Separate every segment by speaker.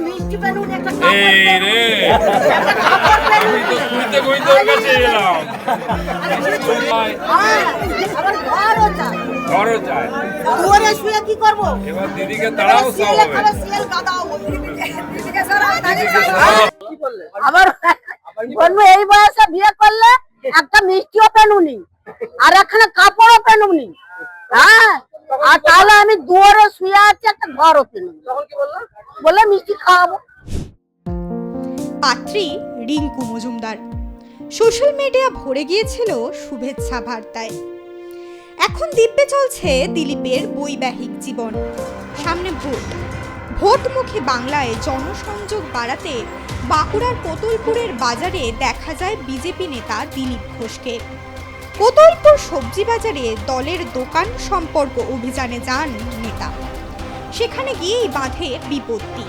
Speaker 1: মিষ্টি বেলুন একটা
Speaker 2: এই রে আমি তো শুনতে কই তোর কাছে এলাম
Speaker 1: আবার ঘরও চাই।
Speaker 2: ঘরও চায়
Speaker 1: দুয়ারে শুয়ে কি করব?
Speaker 2: এবার দিদিকে তাড়াও সব হবে
Speaker 1: সিএল গাদাও দিদিকে সারা
Speaker 3: আবার বলবো এই বয়সে বিয়ে করলে একটা মিষ্টিও পেনুনি আর এখানে কাপড়ও পেনুনি। হ্যাঁ, আর তাহলে আমি দুয়ারে শুয়ে আছি, একটা ঘরও পেনুনি। বলে মিষ্টি খাওয়াবো।
Speaker 4: পাত্রী রিঙ্কু মজুমদার। সোশ্যাল মিডিয়া ভরে গিয়েছিল শুভেচ্ছা বার্তায়। এখন দিব্যে চলছে দিলীপের বৈবাহিক জীবন। সামনে ভোটমুখী বাংলায় জনসংযোগ বাড়াতে বাঁকুড়ার কোতুলপুরের বাজারে দেখা যায় বিজেপি নেতা দিলীপ ঘোষকে। কোতুলপুর সবজি বাজারে দলের দোকান সম্পর্ক অভিযানে যান নেতা। সেখানে গিয়েই বাঁধে বিপত্তি।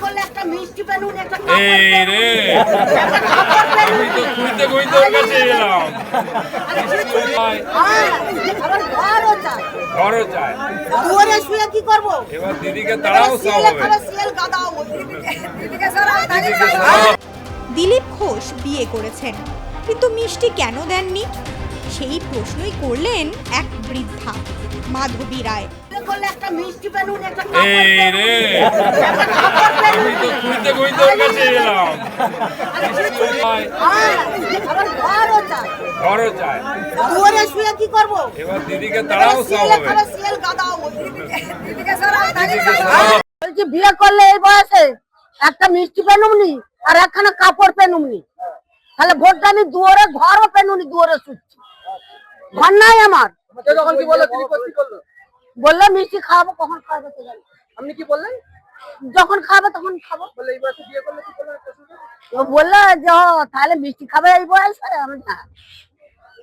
Speaker 1: করলে একটা মিষ্টি বেলুন একটা
Speaker 2: এই রে আমি তো শুনতে কই তোর কাছে এলাম
Speaker 1: আবার ঘরও চাই।
Speaker 2: ঘরও চায়
Speaker 1: দুয়ারে শুয়ে কি করব?
Speaker 2: এবার দিদিকে তাড়াও সব হবে
Speaker 1: সিএল গাদাও দিদিকে সারা
Speaker 4: দিলীপ ঘোষ বিয়ে করেছেন, কিন্তু মিষ্টি কেন দেননি সেই প্রশ্নই করলেন এক বৃদ্ধা মাধবী রায়।
Speaker 1: করলে একটা মিষ্টি বেলুন একটা
Speaker 2: এই রে আমি তো শুনতে কই তোর কাছে এলাম
Speaker 1: আবার ঘরও চাই।
Speaker 2: ঘরও চায়
Speaker 1: দুয়ারে শুয়ে কি করব?
Speaker 2: এবার দিদিকে তাড়াও সব হবে
Speaker 1: সিএল গাদাও দিদিকে সারা
Speaker 3: বলছি বিয়ে করলে এই বয়সে একটা মিষ্টি পেনুমনি আর একখানা কাপড় পেনুমনি, তাহলে ভোটটা আমি দুয়ারে ঘরও পেনুনি, দুয়ারে শুচ্ছি, ঘর নাই আমার। বললে মিষ্টি খাওয়াবো, কখন খাওয়াবো তো জানি।
Speaker 5: আপনি কি বললেন?
Speaker 3: যখন খাবে তখন খাবো।
Speaker 5: বলে এই বয়সে বিয়ে করলে কি করলেন?
Speaker 3: ও বললো যে তাহলে মিষ্টি খাবে এই বয়সে। আমি না,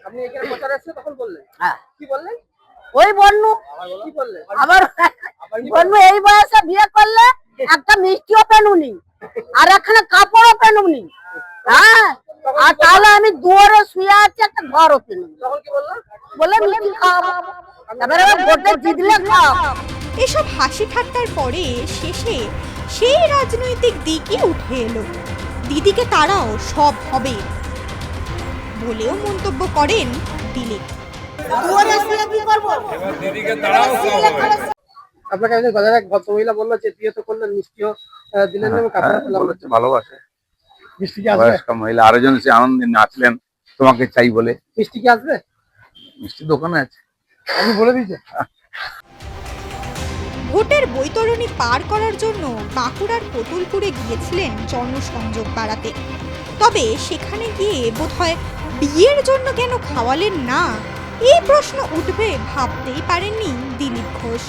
Speaker 5: আপনি এখানে প্রচার আসছে তখন বললেন?
Speaker 3: হ্যাঁ,
Speaker 5: কি বললেন?
Speaker 3: ওই বন্যু
Speaker 5: কি বললেন?
Speaker 3: আবার বন্যু এই বয়সে বিয়ে করলে একটা মিষ্টিও পেনুনি আর এখানে কাপড়ও পেনুনি। হ্যাঁ, আর তাহলে আমি দুয়ারে শুয়ে আছি, একটা ঘরও পেনুনি।
Speaker 5: তখন কি বললাম?
Speaker 3: বলে মিষ্টি খাওয়াবো, তারপরে ভোটে জিতলে খাওয়াবো।
Speaker 4: এসব হাসি ঠাট্টার পরে শেষে সেই রাজনৈতিক দিকই উঠে এলো। দিদিকে তারাও সব হবে বলেও মন্তব্য করেন দিলীপ।
Speaker 1: দুয়ারে শুয়ে কি করব?
Speaker 2: এবার দিদিকে তাড়াও সব হবে
Speaker 5: আপনাকে একজন বাজারে এক ভদ্রমহিলা বললো যে বিয়ে তো করলেন, মিষ্টিও দিলেন না, কাপড় পেলাম না।
Speaker 6: বলেছে ভালোবাসে
Speaker 5: মিষ্টি কি আসবে?
Speaker 6: বয়স্ক মহিলা আরেকজন সে আনন্দে নাচলেন তোমাকে চাই বলে।
Speaker 5: মিষ্টি কি আসবে?
Speaker 6: মিষ্টি দোকানে আছে।
Speaker 5: আপনি বলে দিয়েছেন?
Speaker 4: ভোটের বৈতরণী পার করার জন্য বাঁকুড়ার কোতুলপুরে গিয়েছিলেন জনসংযোগ বাড়াতে। তবে সেখানে গিয়ে বোধহয় বিয়ের জন্য কেন খাওয়ালেন না, এই প্রশ্ন উঠবে ভাবতেই পারেননি দিলীপ ঘোষ।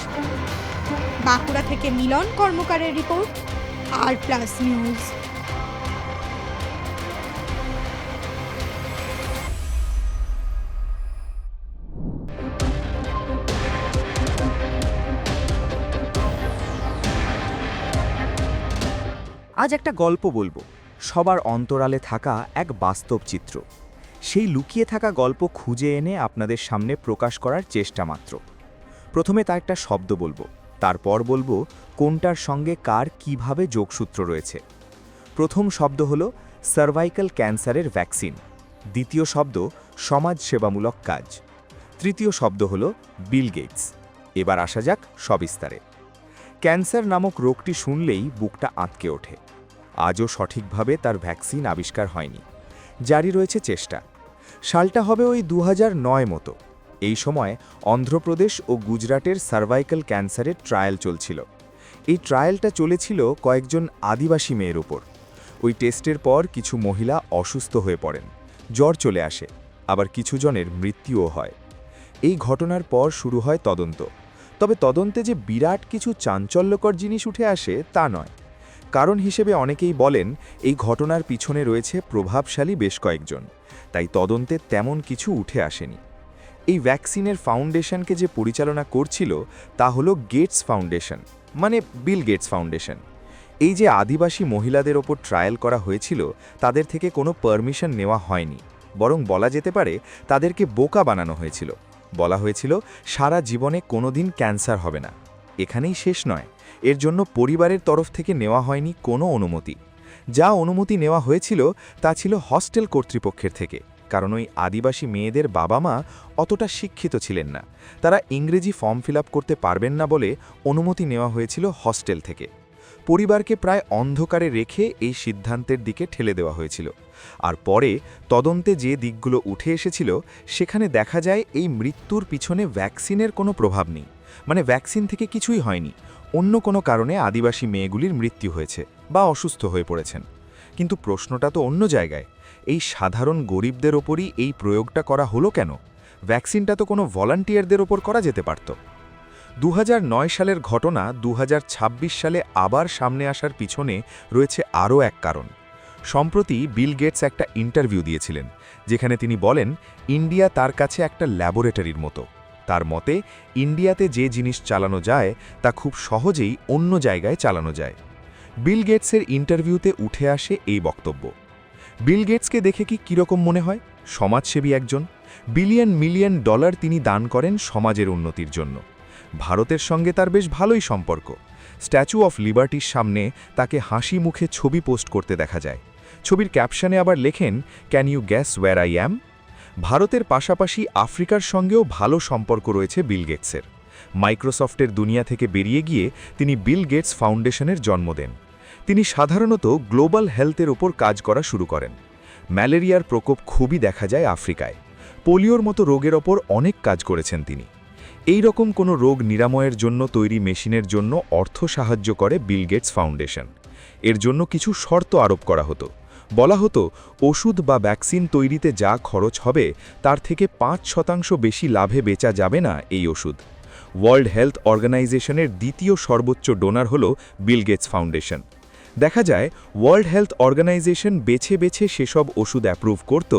Speaker 4: বাঁকুড়া থেকে মিলন কর্মকারের রিপোর্ট, আর+ নিউজ।
Speaker 7: আজ একটা গল্প বলবো, সবার অন্তরালে থাকা এক বাস্তব চিত্র। সেই লুকিয়ে থাকা গল্প খুঁজে এনে আপনাদের সামনে প্রকাশ করার চেষ্টা মাত্র। প্রথমে তার একটা শব্দ বলবো, তারপর বলবো কোনটার সঙ্গে কার কিভাবে যোগসূত্র রয়েছে। প্রথম শব্দ হলো সার্ভাইকাল ক্যান্সারের ভ্যাকসিন, দ্বিতীয় শব্দ সমাজসেবামূলক কাজ, তৃতীয় শব্দ হলো বিল গেটস। এবার আসা যাক সবিস্তারে। ক্যান্সার নামক রোগটি শুনলেই বুকটা আঁতকে ওঠে। আজও সঠিকভাবে তার ভ্যাকসিন আবিষ্কার হয়নি, জারি রয়েছে চেষ্টা। সালটা হবে ওই 2009 মতো। এই সময় অন্ধ্রপ্রদেশ ও গুজরাটের সার্ভাইকাল ক্যান্সারের ট্রায়াল চলছিল। এই ট্রায়ালটা চলেছিল কয়েকজন আদিবাসী মেয়ের ওপর। ওই টেস্টের পর কিছু মহিলা অসুস্থ হয়ে পড়েন, জ্বর চলে আসে, আবার কিছু জনের মৃত্যুও হয়। এই ঘটনার পর শুরু হয় তদন্ত। তবে তদন্তে যে বিরাট কিছু চাঞ্চল্যকর জিনিস উঠে আসে তা নয়। কারণ হিসেবে অনেকেই বলেন এই ঘটনার পিছনে রয়েছে প্রভাবশালী বেশ কয়েকজন, তাই তদন্তে তেমন কিছু উঠে আসেনি। এই ভ্যাকসিনের ফাউন্ডেশনকে যে পরিচালনা করছিল তা হলো গেটস ফাউন্ডেশন, মানে বিল গেটস ফাউন্ডেশন। এই যে আদিবাসী মহিলাদের ওপর ট্রায়াল করা হয়েছিল তাদের থেকে কোনো পারমিশন নেওয়া হয়নি, বরং বলা যেতে পারে তাদেরকে বোকা বানানো হয়েছিল। বলা হয়েছিল সারা জীবনে কোনোদিন ক্যান্সার হবে না। এখানেই শেষ নয়, এর জন্য পরিবারের তরফ থেকে নেওয়া হয়নি কোনো অনুমতি। যা অনুমতি নেওয়া হয়েছিল তা ছিল হস্টেল কর্তৃপক্ষের থেকে, কারণ ওই আদিবাসী মেয়েদের বাবা মা অতটা শিক্ষিত ছিলেন না, তারা ইংরেজি ফর্ম ফিল করতে পারবেন না বলে অনুমতি নেওয়া হয়েছিল হস্টেল থেকে। পরিবারকে প্রায় অন্ধকারে রেখে এই সিদ্ধান্তের দিকে ঠেলে দেওয়া হয়েছিল। আর পরে তদন্তে যে দিকগুলো উঠে এসেছিল সেখানে দেখা যায় এই মৃত্যুর পিছনে ভ্যাকসিনের কোনো প্রভাব নেই, মানে ভ্যাকসিন থেকে কিছুই হয়নি, অন্য কোনো কারণে আদিবাসী মেয়েগুলির মৃত্যু হয়েছে বা অসুস্থ হয়ে পড়েছেন। কিন্তু প্রশ্নটা তো অন্য জায়গায়, এই সাধারণ গরিবদের ওপরই এই প্রয়োগটা করা হলো কেন? ভ্যাকসিনটা তো কোনো ভলান্টিয়ারদের ওপর করা যেতে পারত। 2009 সালের ঘটনা 2026 সালে আবার সামনে আসার পিছনে রয়েছে আরও এক কারণ। সম্প্রতি বিল গেটস একটা ইন্টারভিউ দিয়েছিলেন, যেখানে তিনি বলেন ইন্ডিয়া তার কাছে একটা ল্যাবরেটরির মতো। তার মতে ইন্ডিয়াতে যে জিনিস চালানো যায় তা খুব সহজেই অন্য জায়গায় চালানো যায়। বিল গেটসের ইন্টারভিউতে উঠে আসে এই বক্তব্য। বিল গেটসকে দেখে কি কীরকম মনে হয়? সমাজসেবী একজন। বিলিয়ন মিলিয়ন ডলার তিনি দান করেন সমাজের উন্নতির জন্য। ভারতের সঙ্গে তার বেশ ভালোই সম্পর্ক। স্ট্যাচু অফ লিবার্টির সামনে তাকে হাসি মুখে ছবি পোস্ট করতে দেখা যায়। ছবির ক্যাপশনে আবার লেখেন, can you guess where I am? ভারতের পাশাপাশি আফ্রিকার সঙ্গেও ভালো সম্পর্ক রয়েছে বিল গেটসের। মাইক্রোসফটের দুনিয়া থেকে বেরিয়ে গিয়ে তিনি বিল গেটস ফাউন্ডেশনের জন্ম দেন। তিনি সাধারণত গ্লোবাল হেলথের ওপর কাজ করা শুরু করেন। ম্যালেরিয়ার প্রকোপ খুবই দেখা যায় আফ্রিকায়। পোলিওর মতো রোগের ওপর অনেক কাজ করেছেন তিনি। এই রকম কোনো রোগ নিরাময়ের জন্য তৈরি মেশিনের জন্য অর্থ সাহায্য করে বিল গেটস ফাউন্ডেশন। এর জন্য কিছু শর্ত আরোপ করা হতো। বলা হতো ওষুধ বা ভ্যাকসিন তৈরিতে যা খরচ হবে তার থেকে 5% বেশি লাভে বেচা যাবে না এই ওষুধ। ওয়ার্ল্ড হেলথ অর্গানাইজেশনের দ্বিতীয় সর্বোচ্চ ডোনার হল বিল গেটস ফাউন্ডেশন। দেখা যায় ওয়ার্ল্ড হেলথ অর্গানাইজেশন বেছে বেছে সেসব ওষুধ অ্যাপ্রুভ করত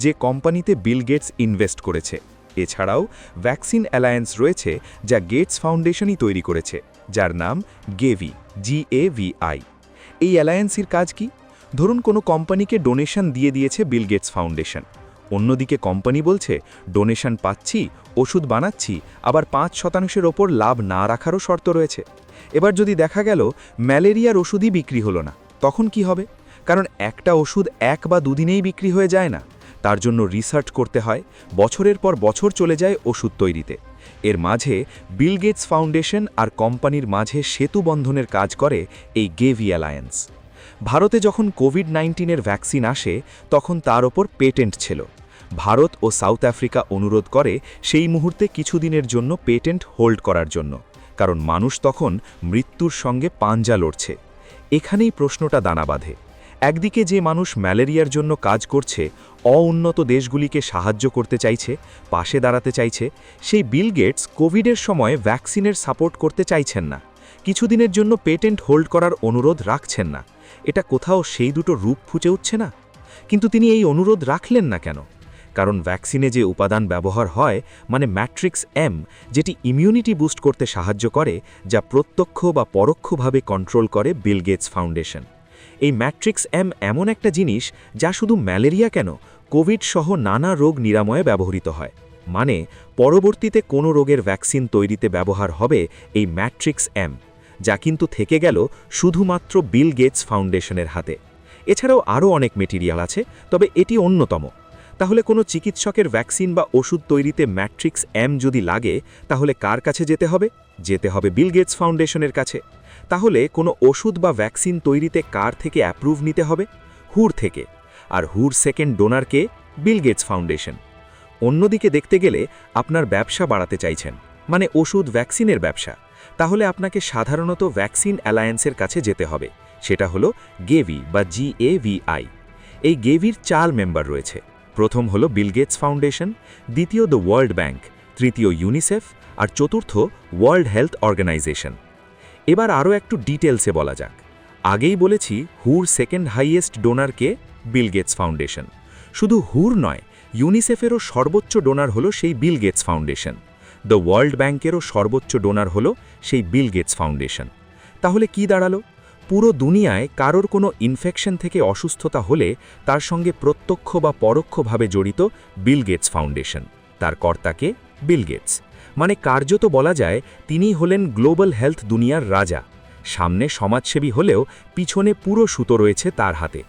Speaker 7: যে কোম্পানিতে বিল গেটস ইনভেস্ট করেছে। এছাড়াও ভ্যাকসিন অ্যালায়েন্স রয়েছে যা গেটস ফাউন্ডেশনই তৈরি করেছে, যার নাম গেভি, GAVI। এই অ্যালায়েন্সের কাজ কি? ধরুন কোনো কোম্পানিকে ডোনেশন দিয়ে দিয়েছে বিল গেটস ফাউন্ডেশন। অন্যদিকে কোম্পানি বলছে ডোনেশন পাচ্ছি, ওষুধ বানাচ্ছি, আবার 5%-এর ওপর লাভ না রাখারও শর্ত রয়েছে। এবার যদি দেখা গেল ম্যালেরিয়ার ওষুধই বিক্রি হলো না, তখন কি হবে? কারণ একটা ওষুধ 1 বা 2 দিনেই বিক্রি হয়ে যায় না, তার জন্য রিসার্চ করতে হয়, বছরের পর বছর চলে যায় ওষুধ তৈরিতে। এর মাঝে বিল গেটস ফাউন্ডেশন আর কোম্পানির মাঝে সেতু বন্ধনের কাজ করে এই গেভি অ্যালায়েন্স। ভারতে যখন কোভিড-19-এর ভ্যাকসিন আসে তখন তার ওপর পেটেন্ট ছিল। ভারত ও সাউথ আফ্রিকা অনুরোধ করে সেই মুহূর্তে কিছুদিনের জন্য পেটেন্ট হোল্ড করার জন্য, কারণ মানুষ তখন মৃত্যুর সঙ্গে পাঞ্জা লড়ছে। এখানেই প্রশ্নটা দানা বাঁধে। একদিকে যে মানুষ ম্যালেরিয়ার জন্য কাজ করছে, অউন্নত দেশগুলিকে সাহায্য করতে চাইছে, পাশে দাঁড়াতে চাইছে, সেই বিল গেটস কোভিডের সময় ভ্যাকসিনের সাপোর্ট করতে চাইছেন না, কিছুদিনের জন্য পেটেন্ট হোল্ড করার অনুরোধ রাখছেন না। এটা কোথাও সেই দুটো রূপ ফুটে উঠছে না? কিন্তু তিনি এই অনুরোধ রাখলেন না কেন? কারণ ভ্যাকসিনে যে উপাদান ব্যবহার হয়, মানে ম্যাট্রিক্স M, যেটি ইমিউনিটি বুস্ট করতে সাহায্য করে, যা প্রত্যক্ষ বা পরোক্ষভাবে কন্ট্রোল করে বিল গেটস ফাউন্ডেশন। এই ম্যাট্রিক্স M এমন একটা জিনিস যা শুধু ম্যালেরিয়া কেন, কোভিড সহ নানা রোগ নিরাময়ে ব্যবহৃত হয়। মানে পরবর্তীতে কোনো রোগের ভ্যাকসিন তৈরিতে ব্যবহার হবে এই ম্যাট্রিক্স M, যা কিন্তু থেকে গেল শুধুমাত্র বিল গেটস ফাউন্ডেশনের হাতে। এছাড়াও আরও অনেক মেটেরিয়াল আছে, তবে এটি অন্যতম। তাহলে কোনো চিকিৎসকের ভ্যাকসিন বা ওষুধ তৈরিতে ম্যাট্রিক্স M যদি লাগে, তাহলে কার কাছে যেতে হবে? যেতে হবে বিল গেটস ফাউন্ডেশনের কাছে। তাহলে কোনো ওষুধ বা ভ্যাকসিন তৈরিতে কার থেকে অ্যাপ্রুভ নিতে হবে? হুর থেকে। আর হুর সেকেন্ড ডোনারকে? Bill Gates Foundation. অন্যদিকে দেখতে গেলে আপনার ব্যবসা বাড়াতে চাইছেন, মানে ওষুধ ভ্যাকসিনের ব্যবসা, তাহলে আপনাকে সাধারণত ভ্যাকসিন অ্যালায়েন্সের কাছে যেতে হবে। সেটা হলো গেভি বা GAVI। এই গেভির 4 মেম্বার রয়েছে। প্রথম হলো বিল গেটস ফাউন্ডেশন, দ্বিতীয় দ্য ওয়ার্ল্ড ব্যাংক, তৃতীয় ইউনিসেফ, আর চতুর্থ ওয়ার্ল্ড হেলথ অর্গানাইজেশন। এবার আরও একটু ডিটেলসে বলা যাক। আগেই বলেছি হুর সেকেন্ড হাইয়েস্ট ডোনারকে? Bill Gates Foundation. শুধু হুর নয়, ইউনিসেফেরও সর্বোচ্চ ডোনার হলো সেই Bill Gates Foundation. The world ব্যাংকেরও সর্বোচ্চ ডোনার হলো সেই বিল গেটস ফাউন্ডেশন। তাহলে কি দাঁড়ালো? পুরো দুনিয়ায় কারোর কোনো ইনফেকশন থেকে অসুস্থতা হলে তার সঙ্গে প্রত্যক্ষ বা পরোক্ষভাবে জড়িত বিল গেটস ফাউন্ডেশন। তার কর্তাকে? Bill Gates. মানে কার্যত বলা যায় তিনিই হলেন গ্লোবাল হেলথ দুনিয়ার রাজা। সামনে সমাজসেবী হলেও পিছনে পুরো সুতো রয়েছে তার হাতে।